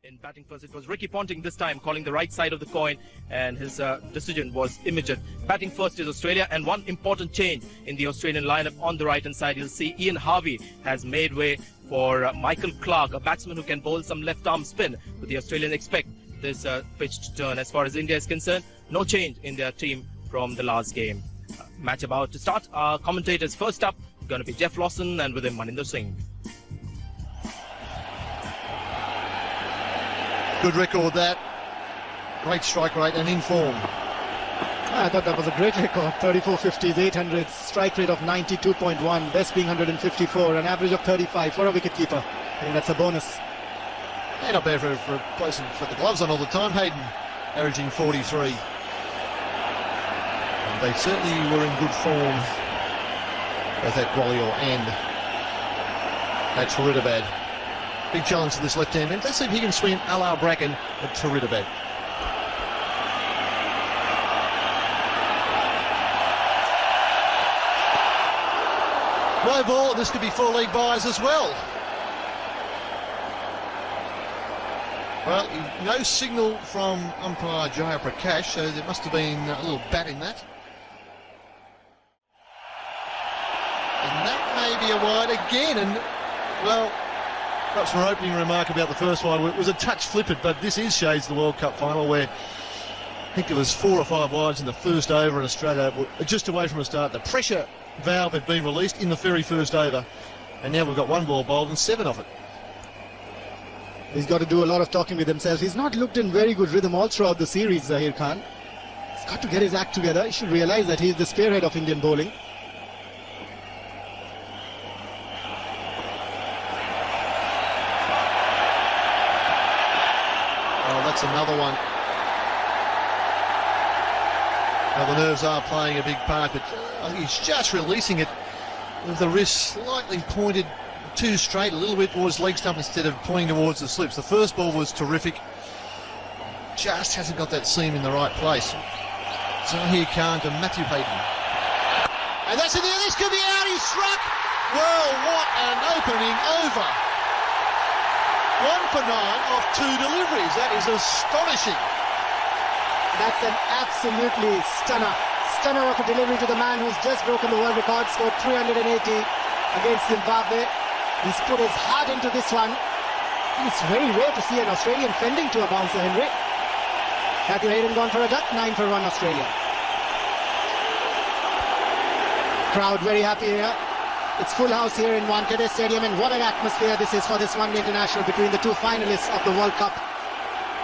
In batting first, it was Ricky Ponting this time calling the right side of the coin, and his decision was immediate. Batting first is Australia, and one important change in the Australian lineup on the right hand side. You'll see Ian Harvey has made way for Michael Clarke, a batsman who can bowl some left arm spin, but the Australians expect this pitch to turn. As far as India is concerned, no change in their team from the last game. Match about to start. Our commentators first up going to be Jeff Lawson, and with him Martyn Singh. Good record that. Great strike rate and in form. I thought that was a great record. 34 50s, 800s, strike rate of 92.1, best being 154, an average of 35 for a wicketkeeper. I think that's a bonus. And not bad for a person with the gloves on all the time. Hayden averaging 43. And they certainly were in good form, both at Gwalior and at Faridabad. Big challenge to this left-hand man. Let's see if he can swing a la Bracken at Faridabad. No ball, this could be 4 leg byes as well. Well, no signal from umpire Jaya Prakash, so there must have been a little bat in that. And that may be a wide again, and, well, perhaps my opening remark about the first one, it was a touch flippant, but this is shades of the World Cup final where I think there was 4 or 5 wides in the first over and Australia were just away from a start. The pressure valve had been released in the very first over, and now we've got 1 ball bowled and 7 of it. He's got to do a lot of talking with himself. He's not looked in very good rhythm all throughout the series, Zahir Khan. He's got to get his act together. He should realise that he's the spearhead of Indian bowling. That's another one. Now the nerves are playing a big part, but I think he's just releasing it with the wrist slightly pointed too straight, a little bit towards leg stump instead of pointing towards the slips. The first ball was terrific. Just hasn't got that seam in the right place. Zahir Khan to Matthew Hayden. And that's in there. This could be out. He struck. Well, what an opening over. 1 for 9 off 2 deliveries. That is astonishing. That's an absolutely stunner of a delivery to the man who's just broken the world record, scored 380 against Zimbabwe. He's put his heart into this one. It's very rare to see an Australian fending to a bouncer, Henry. Matthew Hayden gone for a duck, 9 for 1 Australia. Crowd very happy here. It's full house here in Wankhede Stadium, and what an atmosphere this is for this one-day international between the 2 finalists of the World Cup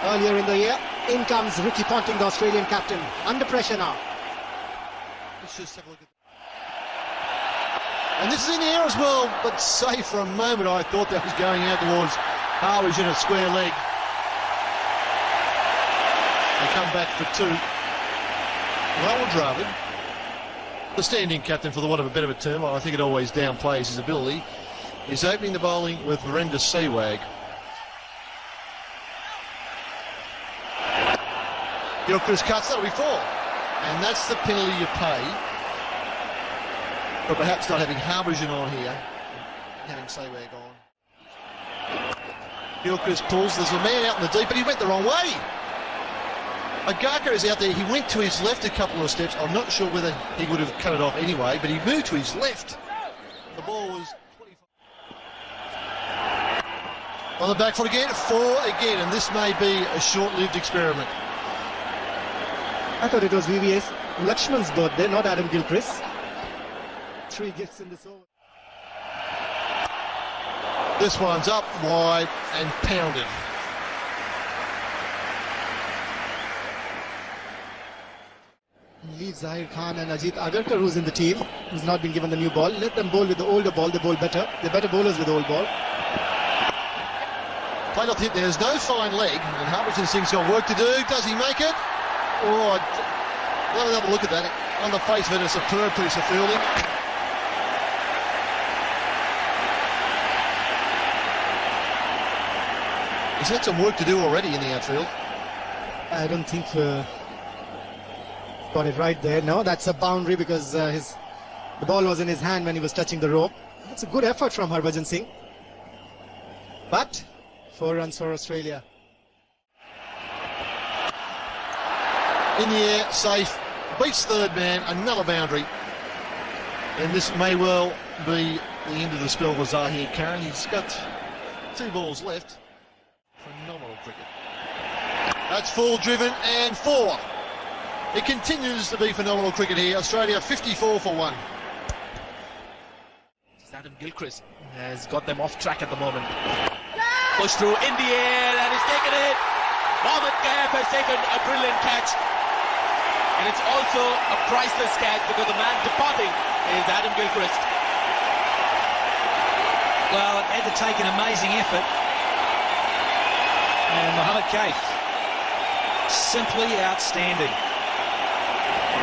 earlier in the year. In comes Ricky Ponting, the Australian captain, under pressure now. Let's just have a look at. And this is in the air as well, but safe for a moment. I thought that was going out towards Harwich in a square leg. They come back for 2. Well, Dravid, the standing captain, for the want of a better term, I think it always downplays his ability, is opening the bowling with Virender Sehwag. Chris cuts, that'll be 4. And that's the penalty you pay for perhaps not having Harbison on here, having Sehwag on. Gilchrist pulls, there's a man out in the deep, but he went the wrong way. Agarkar is out there, he went to his left a couple of steps. I'm not sure whether he would have cut it off anyway, but he moved to his left. The ball was 25. On the back foot again, 4 again, and this may be a short-lived experiment. I thought it was VVS Lakshman's birthday, not Adam Gilchrist. 3 gifts in this over. This one's up wide and pounded. Leave Zahir Khan and Ajit Agarkar, who's in the team, who's not been given the new ball. Let them bowl with the older ball, they bowl better. They're better bowlers with the old ball. Played off the hip, there's no fine leg, and Harbison Singh's got work to do. Does he make it? Oh, let me have a look at that. On the face of it, a superb piece of fielding. He's had some work to do already in the outfield. I don't think got it right there. No, that's a boundary because the ball was in his hand when he was touching the rope. That's a good effort from Harbhajan Singh. But 4 runs for Australia. In the air, safe. Beats third man, another boundary. And this may well be the end of the spell for Zahir Karen. He's got 2 balls left. Phenomenal cricket. That's full driven and 4. It continues to be phenomenal cricket here. Australia 54 for 1. Adam Gilchrist has got them off track at the moment. Push through in the air and he's taken it. Mohammad Kaif has taken a brilliant catch. And it's also a priceless catch because the man departing is Adam Gilchrist. Well, it had to take an amazing effort. And Mohammad Kaif, simply outstanding.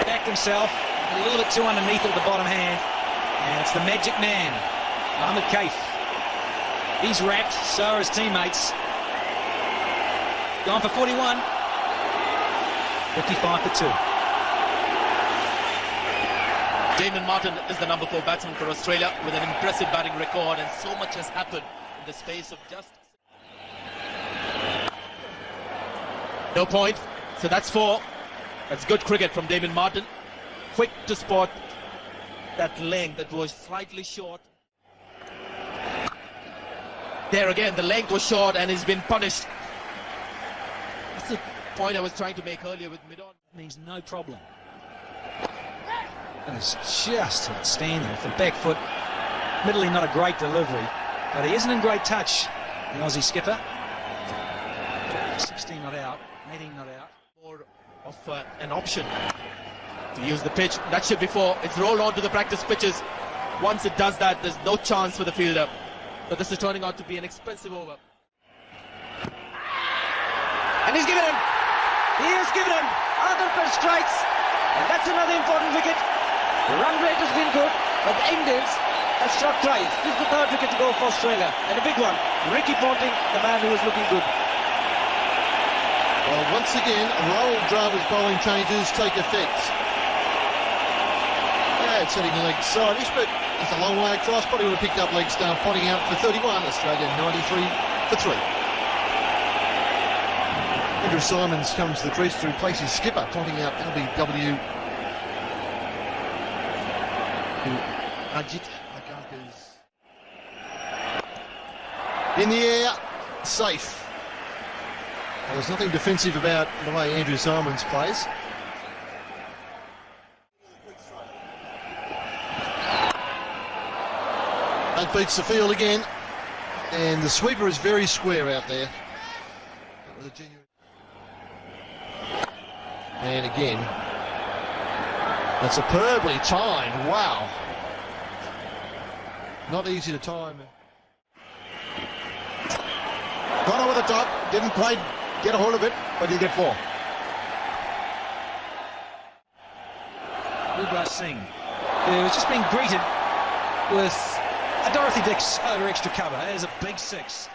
Backed himself a little bit too underneath at the bottom hand. And it's the magic man, Mohammad Kaif. He's wrapped, so are his teammates. Gone for 41. 55 for 2. Damon Martyn is the number 4 batsman for Australia with an impressive batting record, and so much has happened in the space of just... No point, so that's 4. That's good cricket from Damon Martyn. Quick to spot that length that was slightly short. There again, the length was short and he's been punished. That's the point I was trying to make earlier with mid-on. Means no problem. That is just outstanding with the back foot. Admittedly not a great delivery, but he isn't in great touch, the Aussie skipper. 16 not out, 18 not out. More of an option to use the pitch. That should be 4. It's rolled onto the practice pitches. Once it does that, there's no chance for the fielder. But this is turning out to be an expensive over. And he's given him. He has given him. Agarkar strikes. And that's another important wicket. The run rate has been good, but the Indians have struck twice. This is the 3rd wicket to go for Australia. And a big one. Ricky Ponting, the man who is looking good. Well, once again, roll Dravid's bowling changes take effect. Yeah, it's hitting leg side-ish, but it's a long way across. Probably would have picked up leg stump, potting out for 31. Australia 93 for 3. Andrew Symonds comes to the crease to replace his skipper, potting out LBW. Ajit Agarkar's in the air, safe. Well, there's nothing defensive about the way Andrew Symonds plays. That beats the field again, and the sweeper is very square out there. And again, that's superbly timed. Wow. Not easy to time. Gone over the top, didn't quite get a hold of it, but he'll get 4. Yuvraj Singh, who was just being greeted with a Dorothy Dix over extra cover. There's a big 6.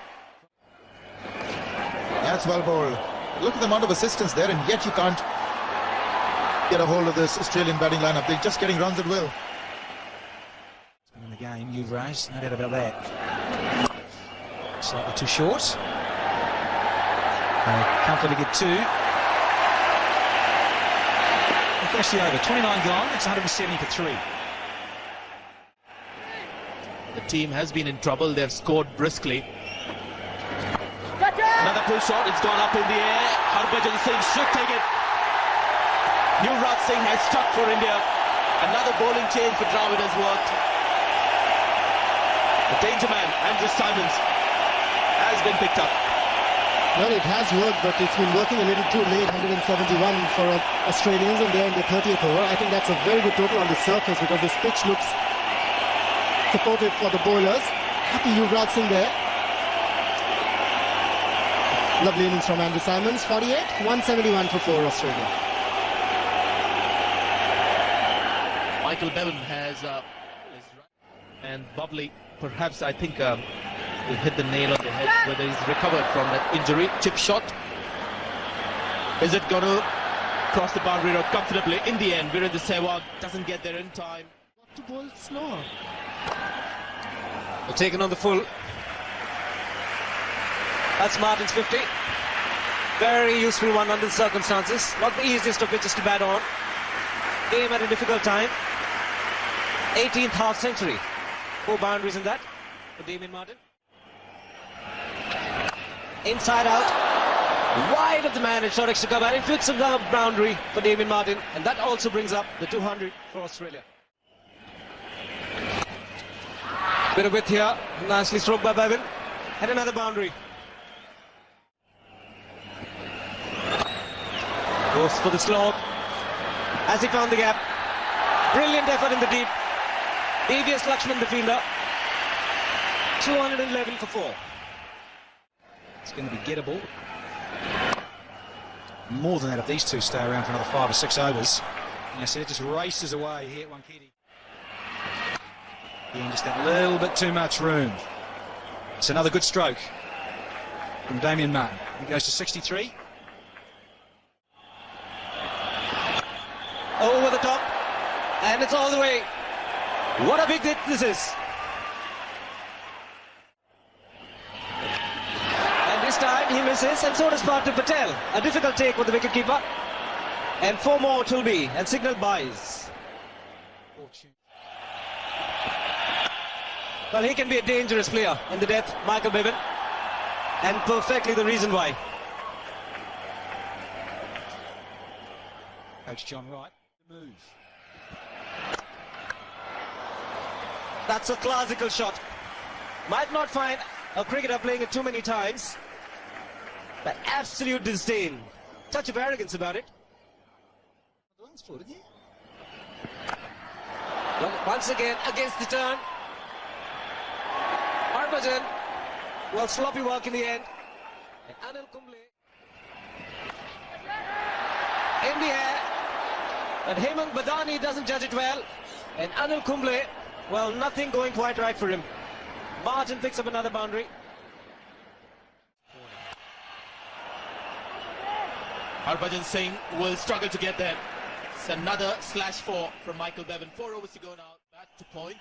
That's well bowled. Look at the amount of assistance there, and yet you can't get a hold of this Australian batting lineup. They're just getting runs at will. In the game, Yuvraj, no doubt about that. Slightly too short. Comfortably get 2. And finish the over. 29 gone. It's 170 for 3. The team has been in trouble. They've scored briskly. Another pull shot. It's gone up in the air. Harbhajan Singh should take it. Yuvraj Singh has struck for India. Another bowling change for Dravid has worked. The danger man, Andrew Symonds, has been picked up. Well, it has worked, but it's been working a little too late. 171 for Australians, and they're in the 30th over. I think that's a very good total on the surface because this pitch looks supportive for the bowlers. Happy Yuvraj Singh there. Lovely innings from Andrew Symonds. 48, 171 for 4 Australia. Michael Bevan has and Bubbly, perhaps I think will hit the nail on the head whether he's recovered from that injury. Chip shot. Is it going to cross the boundary road comfortably? In the end, Virendra Sehwag doesn't get there in time. Got to bowl slower. Taken on the full. That's Martyn's 50. Very useful one under the circumstances. Not the easiest of pitches to bat on. Game at a difficult time. 18th half century. 4 boundaries in that for Damien Martyn. Inside out. Wide of the man and short extra cover. Inflicts another boundary for Damien Martyn. And that also brings up the 200 for Australia. Bit of width here. Nicely stroked by Bevan. And another boundary. Goes for the slog as he found the gap. Brilliant effort in the deep. TVS Lakshman, the fielder. 211 for 4. It's going to be gettable. More than that if these two stay around for another 5 or 6 overs. And I said it just races away here at Wankiti. Again, just that little bit too much room. It's another good stroke from Damien Martyn. He goes to 63. Over the top, and it's all the way. What a big hit this is. And this time he misses, and so does Partha Patel. A difficult take for the wicketkeeper. And 4 more it will be, and signal buys. Well, he can be a dangerous player in the death, Michael Bevan. And perfectly the reason why. Coach John Wright. Move. That's a classical shot. Might not find a cricketer playing it too many times, but absolute disdain. Touch of arrogance about it. Once again against the turn. Harbhajan. Well, sloppy work in the end. And Anil Kumble in the air. But Hemang Badani doesn't judge it well. And Anil Kumble, well, nothing going quite right for him. Martyn picks up another boundary. Harbhajan Singh will struggle to get there. It's another /4 from Michael Bevan. 4 overs to go now. Back to point.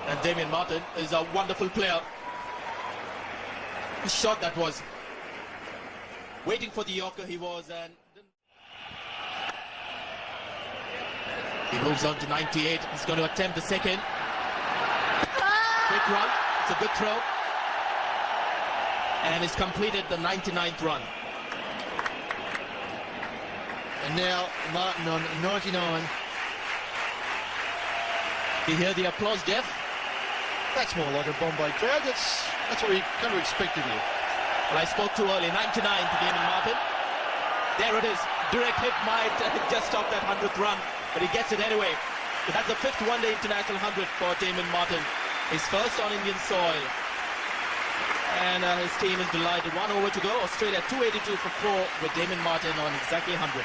And Damien Martyn is a wonderful player. The shot that was. Waiting for the Yorker he was, and he moves on to 98. He's going to attempt the second. Quick run. It's a good throw. And he's completed the 99th run. And now Martyn on 99. You hear the applause, Jeff? That's more like a Bombay crowd. That's what we kind of expected here. Well, I spoke too early. 99 to Damien Martyn. There it is. Direct hit might just stop that 100th run, but he gets it anyway. But that's the 5th one-day international 100 for Damien Martyn. His first on Indian soil. And his team is delighted. 1 over to go. Australia 282 for 4 with Damien Martyn on exactly 100.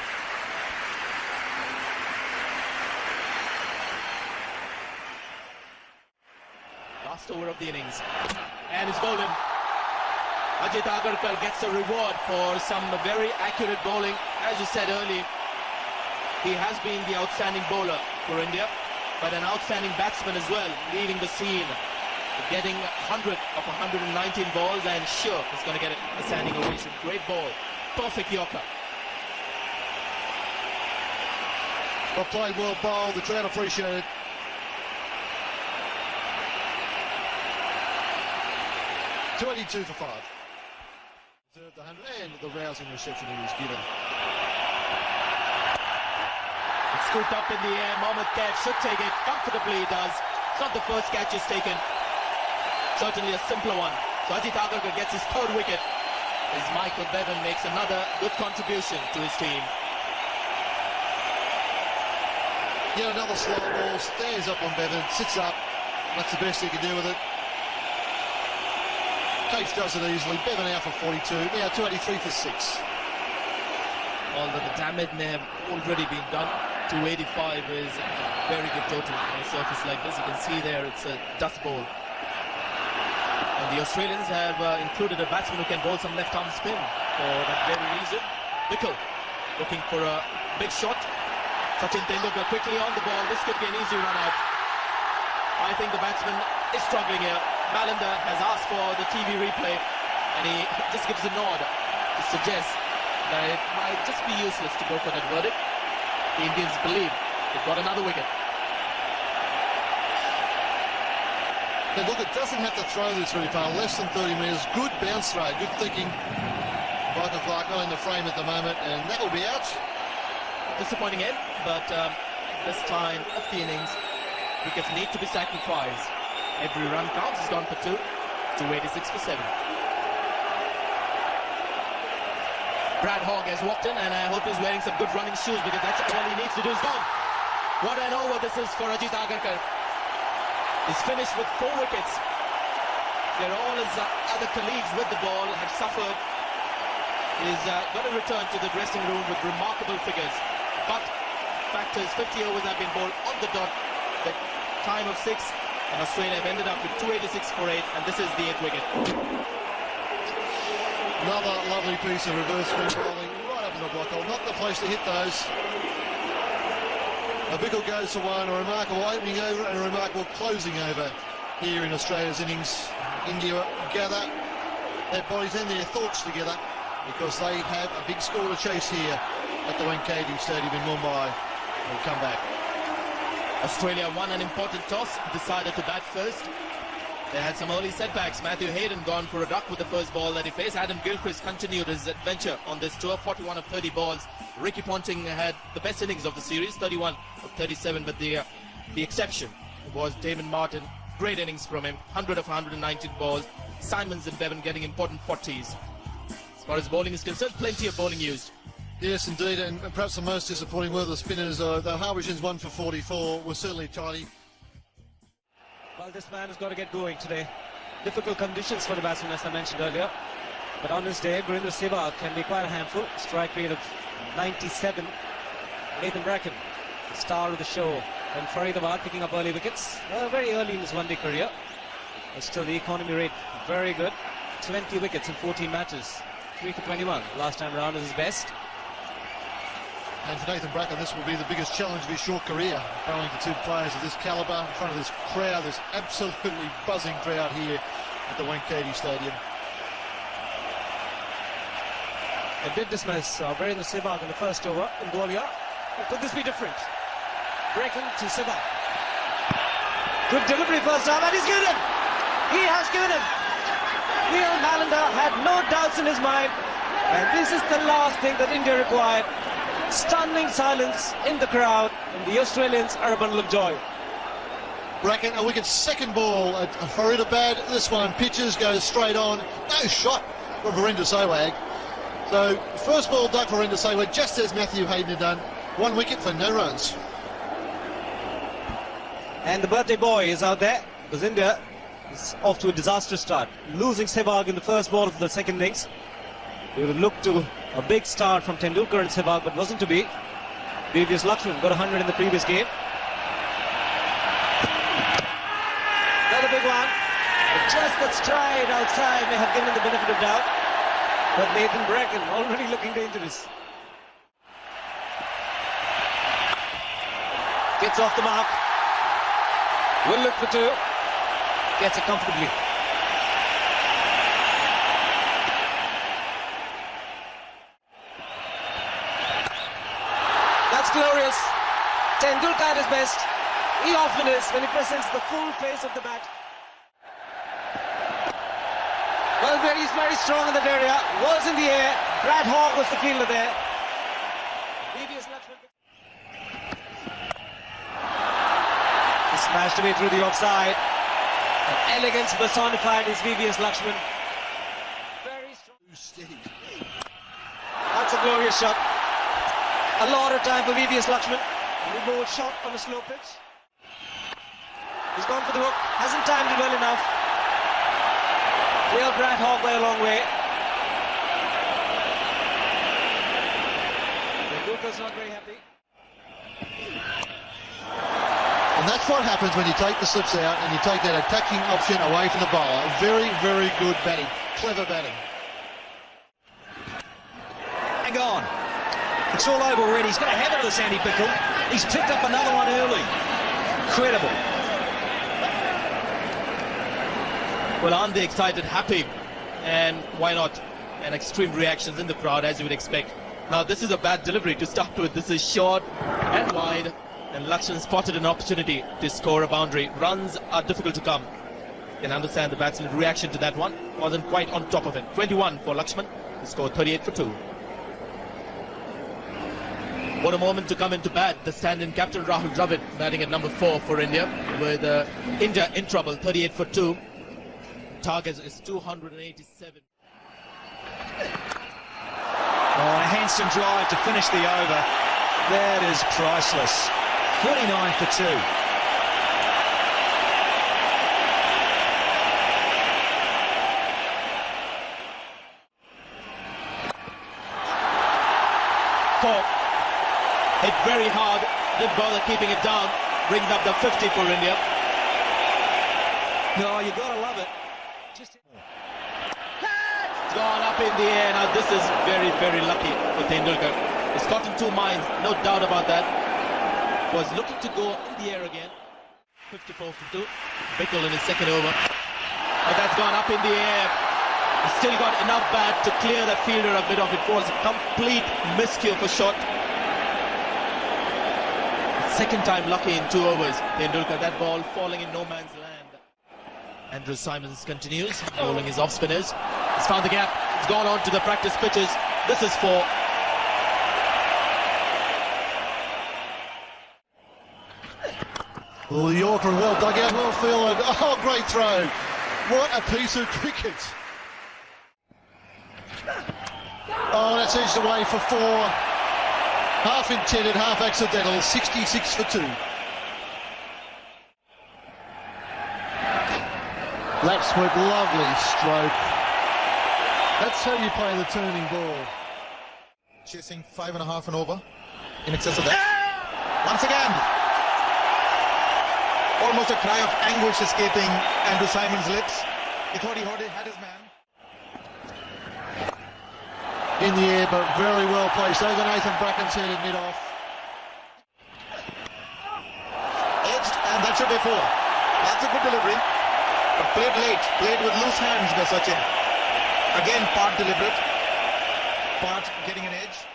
Last over of the innings. And it's bowling. Agarkar gets a reward for some very accurate bowling. As you said earlier, he has been the outstanding bowler for India, but an outstanding batsman as well, leading the scene, getting 100 of 119 balls, and sure, he's going to get a standing ovation. Great ball. Perfect Yorker. Well played, well bowled. The crowd appreciate it. .22 for 5. Deserved the 100 and the rousing reception he was given. It's scooped up in the air. Mohammad Kaif should take it. Comfortably he does. It's not the first catch he's taken. Certainly a simpler one. So Agarkar gets his 3rd wicket as Michael Bevan makes another good contribution to his team. Yeah, another slow ball. Stands up on Bevan. Sits up. That's the best he can do with it. Case does it easily. Bevan out for 42. Now 283 for 6. Although the damage may have already been done, 285 is a very good total on a surface like this. You can see there it's a dust bowl. And the Australians have included a batsman who can bowl some left-arm spin for that very reason. Bickle looking for a big shot. Sachin Tendulkar quickly on the ball. This could be an easy run out. I think the batsman is struggling here. Malinder has asked for the TV replay. and he just gives a nod to suggest that it might just be useless to go for that verdict. The Indians believe they've got another wicket. But look, it doesn't have to throw this very far, less than 30 metres. Good bounce throw, good thinking. Michael Clarke not in the frame at the moment, and that will be out. Disappointing end, but this time of the innings, wickets need to be sacrificed. Every run counts. He's gone for 2, 286 for 7. Brad Hogg has walked in, and I hope he's wearing some good running shoes, because that's all he needs to do. Is gone. What an over this is for Ajit Agarkar. He's finished with 4 wickets. They're all his other colleagues with the ball have suffered. He's got to return to the dressing room with remarkable figures. But fact is, 50 overs have been bowled on the dot. The time of 6, and Australia have ended up with 286 for 8, and this is the 8th wicket. Another lovely piece of reverse swing bowling right up in the block hole. Not the place to hit those. A wicket goes to one, a remarkable opening over and a remarkable closing over here in Australia's innings. India gather their bodies and their thoughts together, because they have a big score to chase here at the Wankhede Stadium in Mumbai. They'll come back. Australia won an important toss, decided to bat first. They had some early setbacks. Matthew Hayden gone for a duck with the first ball that he faced. Adam Gilchrist continued his adventure on this tour, 41 of 30 balls. Ricky Ponting had the best innings of the series, 31 of 37, but the exception was Damon Martyn. Great innings from him, 100 of 119 balls. Symonds and Bevan getting important 40s. As far as bowling is concerned, plenty of bowling used. Yes, indeed, and perhaps the most disappointing were the spinners. The Harbishans 1 for 44 was certainly tidy. Well, this man has got to get going today. Difficult conditions for the batsman, as I mentioned earlier. But on this day, Gurinder Sehwag can be quite a handful. Strike rate of 97. Nathan Bracken, the star of the show. And Faridabad picking up early wickets. Very early in his one-day career. But still, the economy rate very good. 20 wickets in 14 matches. 3 for 21. Last time round is his best. And for Nathan Bracken, this will be the biggest challenge of his short career, bowling to 2 players of this calibre in front of this crowd, this absolutely buzzing crowd here at the Wankhede Stadium. A bit dismiss Gurinder Sehwag in the first over in Gwalior. Could this be different? Bracken to Sehwag. Good delivery first time, and he's given him! He has given him! Neil Malander had no doubts in his mind, and this is the last thing that India required. Stunning silence in the crowd, and the Australians are a bundle of joy. Bracken, a wicket second ball at Faridabad. This one pitches, goes straight on. No shot for Gurinder Sehwag. So first ball dug for Gurinder Sehwag, just as Matthew Hayden had done. 1 wicket for no runs. And the birthday boy is out there, because India is off to a disastrous start. Losing Sehwag in the first ball of the second innings. We would look to a big start from Tendulkar and Sehwag, but wasn't to be. TVS Lakshman got 100 in the previous game. Another big one. But just that stride outside may have given the benefit of doubt. But Nathan Bracken already looking dangerous. Gets off the mark. Will look for 2. Gets it comfortably. That's glorious. Tendulkar at his best. He often is when he presents the full face of the bat. Well, he's very strong in that area. Was in the air. Brad Hogg was the fielder there. TVS Lakshman. He smashed away through the offside. And elegance personified is TVS Lakshman. Very strong. Steady. That's a glorious shot. A lot of time for TVS Lakshman. He bowled shot on a slow pitch. He's gone for the hook. Hasn't timed it well enough. Clear Brad Hogg by a long way. Tendulkar's not very happy. And that's what happens when you take the slips out and you take that attacking option away from the bowler. Very, very good batting. Clever batting. Hang on. It's all over already. He's got a habit of the Sandy Pickle. He's picked up another one early. Incredible. Well, aren't they excited, happy and why not? And extreme reactions in the crowd, as you would expect. Now this is a bad delivery to start with. This is short and wide, and Lakshman spotted an opportunity to score a boundary. Runs are difficult to come. You can understand the batsman's reaction to that one. Wasn't quite on top of it. 21 for Lakshman. He scored 38 for 2. What a moment to come into bat. The stand-in captain Rahul Dravid batting at number 4 for India, with India in trouble. 38 for 2. Target is 287. Oh, a handsome drive to finish the over. That is priceless. 49 for 2. Hit very hard, didn't bother keeping it down, brings up the 50 for India. No, you gotta love it. Just It's gone up in the air. Now this is very, very lucky for Tendulkar. He's caught in 2 minds, no doubt about that. Was looking to go in the air again. 54 for 2. Bickle in his second over. But that's gone up in the air. He's still got enough bat to clear the fielder a bit of it. Was a complete miscue for shot. Second time lucky in 2 overs. Tendulkar, that ball falling in no man's land. Andrew Symonds continues, bowling his off-spinners. He's found the gap. It's gone on to the practice pitches. This is 4. Well, the Yorker well dug out, well fielded. Oh, great throw. What a piece of cricket. Oh, that's edged away for 4. Half intended, half accidental. 66 for 2. Lap sweep, lovely stroke. That's how you play the turning ball. Chasing 5.5 and over. In excess of that. Once again. Almost a cry of anguish escaping Andrew Symonds' lips. He thought he had his man. In the air, but very well placed. Over Nathan Bracken's head at mid-off. Edged, and that should be 4. That's a good delivery. But played late, played with loose hands by Sachin. Again, part deliberate, part getting an edge.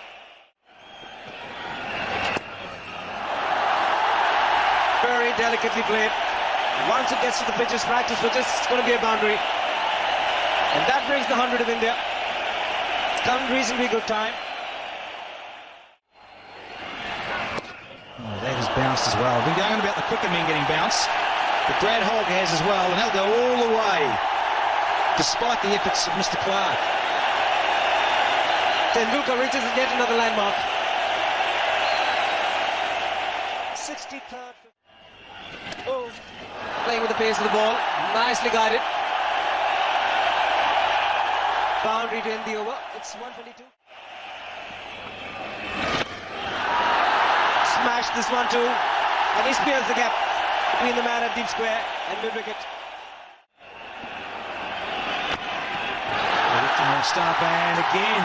Very delicately played. Once it gets to the pitches, practice pitches, it's going to be a boundary. And that brings the 100 of India. It's come reasonably good time. Oh, that has bounced as well. Been going on about the quicker men getting bounced, but Brad Hogg has as well, and he'll go all the way, despite the efforts of Mr. Clarke. Tendulkar reaches yet another landmark. 63rd. Oh, playing with the pace of the ball, nicely guided. Boundary to end the over. It's 122. Smashed this one too, and he spears the gap between the man at deep square and mid-wicket. Stump, and again,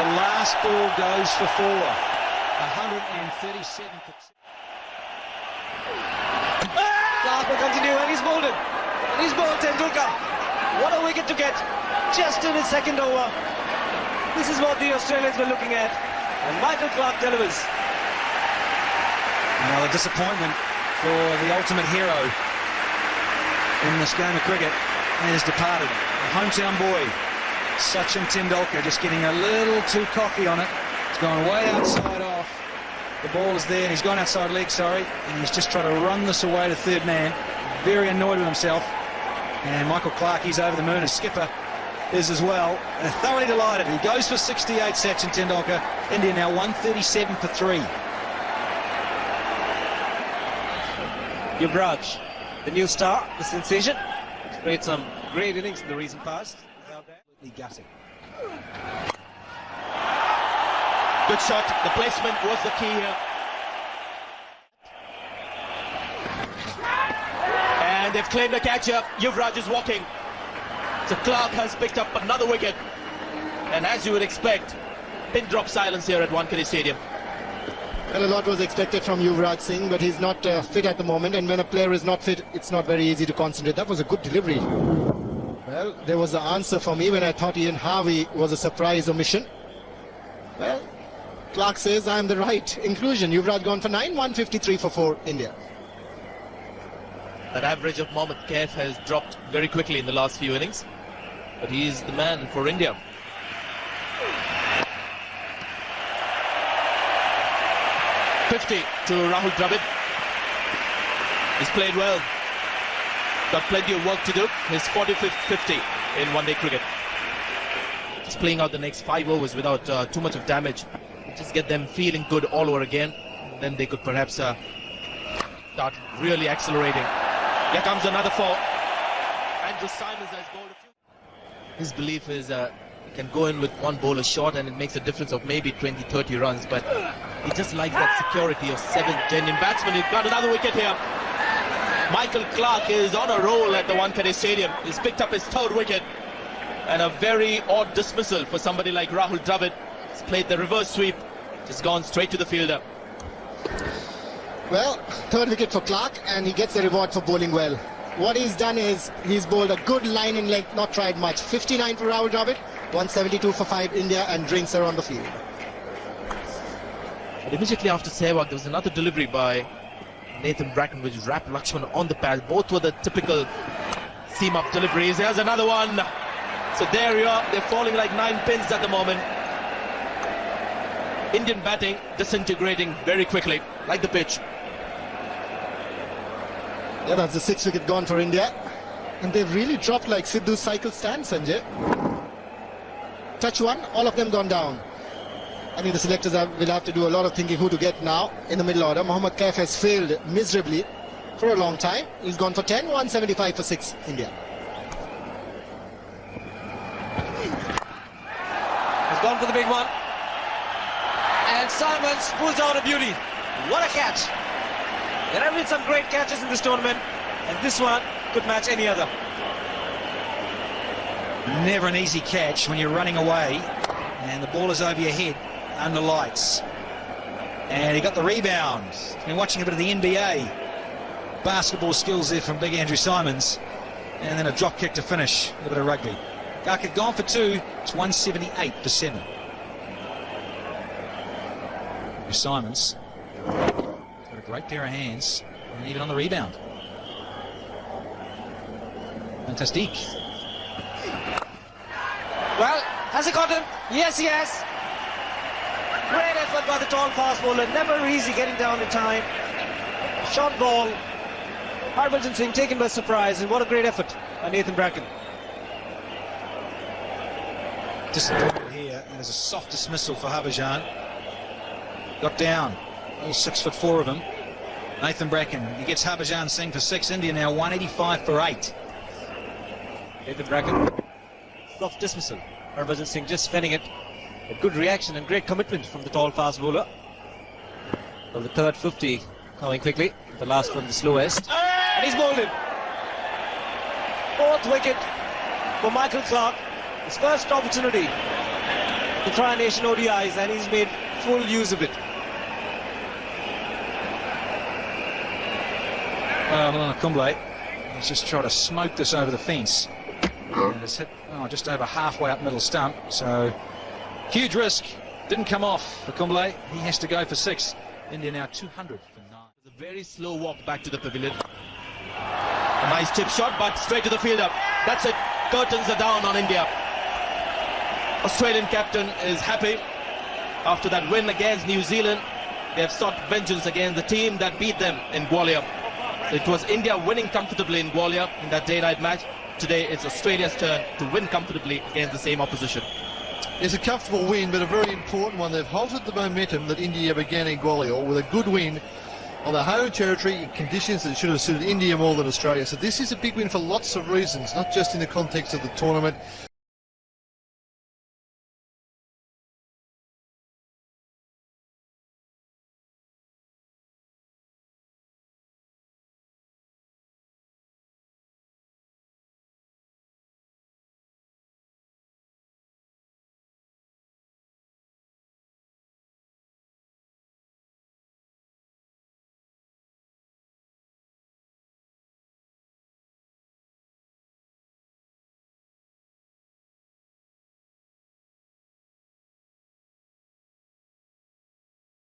the last ball goes for 4. 137 for 2. Clarke will continue, and he's bowled it. And he's bowled Tendulkar. What a wicket to get just in his second over. This is what the Australians were looking at, and Michael Clarke delivers. Another disappointment for the ultimate hero in this game of cricket. He has departed. The hometown boy, Sachin Tendulkar, just getting a little too cocky on it. It's gone way outside off. The ball is there, and he's gone outside leg, sorry, and he's just trying to run this away to third man. Very annoyed with himself. And Michael Clarke, he's over the moon. His skipper is as well. Thoroughly delighted. He goes for 68, Sachin Tendulkar. India now 137 for 3. Yuvraj, the new star, the sensation. He's played some great innings in the recent past. Gutting. Good shot. The placement was the key here. And they've claimed a catcher. Yuvraj is walking. So Clarke has picked up another wicket. And as you would expect, pin drop silence here at Wankhede Stadium. Well, a lot was expected from Yuvraj Singh, but he's not fit at the moment. And when a player is not fit, it's not very easy to concentrate. That was a good delivery. Well, there was the answer for me when I thought Ian Harvey was a surprise omission. Well, Clarke says I'm the right inclusion. Yuvraj gone for 9, 153 for 4, India. That average of Mohammad Kaif has dropped very quickly in the last few innings, but he is the man for India. .50 to Rahul Dravid. He's played well. Got plenty of work to do. His 45th 50 in one-day cricket. Just playing out the next 5 overs without too much of damage. Just get them feeling good all over again. Then they could perhaps start really accelerating. Here comes another 4. Andrew Symonds has bowled a few. His belief is he can go in with one bowler short and it makes a difference of maybe 20-30 runs. But he just likes that security of 7 genuine batsmen. He's got another wicket here. Michael Clarke is on a roll at the Wankhede Stadium. He's picked up his 3rd wicket. And a very odd dismissal for somebody like Rahul Dravid. He's played the reverse sweep. Just gone straight to the fielder. Well, 3rd wicket for Clarke, and he gets the reward for bowling well. What he's done is he's bowled a good line in length, not tried much. 59 for Rahul Dravid, 172 for 5 India, and drinks are on the field. But immediately after Sehwag, there was another delivery by Nathan Bracken, which wrapped Lakshman on the pad. Both were the typical seam-up deliveries. Here's another one. So there you are. They're falling like 9 pins at the moment. Indian batting disintegrating very quickly, like the pitch. Yeah, that's the 6th wicket gone for India. And they've really dropped like Sidhu's cycle stand, Sanjay. Touch 1, all of them gone down. I think the selectors will have to do a lot of thinking who to get now in the middle order. Mohammad Kaif has failed miserably for a long time. He's gone for 10, 175 for 6, India. He's gone for the big one. And Symonds pulls down a beauty. What a catch. There have been some great catches in this tournament, and this one could match any other. Never an easy catch when you're running away and the ball is over your head under lights. And he got the rebound. He's been watching a bit of the NBA. Basketball skills there from big Andrew Symonds. And then a drop kick to finish. A little bit of rugby. Agarkar gone for 2. It's 178 for 7. Andrew Symonds got a great pair of hands, and even on the rebound. Fantastic. Well, has he got him? Yes, he has. Great effort by the tall fast bowler. Never easy getting down in time. Short ball. Harbhajan Singh taken by surprise, and what a great effort by Nathan Bracken. Disappointed here, and there's a soft dismissal for Harbhajan. Got down, all 6'4" of him. Nathan Bracken, he gets Harbhajan Singh for 6. India now 185 for 8. Nathan Bracken, soft dismissal. Harbhajan Singh just spending it. A good reaction and great commitment from the tall fast bowler. Well, the 3rd 50 coming quickly. The last one the slowest. And he's bowled it. 4th wicket for Michael Clarke. His first opportunity to try Nation ODIs, and he's made full use of it. Malana Kumble has just tried to smoke this over the fence. And it's hit just over halfway up middle stump. So huge risk. Didn't come off for Kumble. He has to go for 6. India now 200 for 9. A very slow walk back to the pavilion. A nice tip shot, but straight to the fielder. That's it. Curtains are down on India. Australian captain is happy. After that win against New Zealand, they have sought vengeance against the team that beat them in Gwalior. So it was India winning comfortably in Gwalior in that day-night match. Today it's Australia's turn to win comfortably against the same opposition. It's a comfortable win, but a very important one. They've halted the momentum that India began in Gwalior with a good win on the home territory in conditions that should have suited India more than Australia. So this is a big win for lots of reasons, not just in the context of the tournament,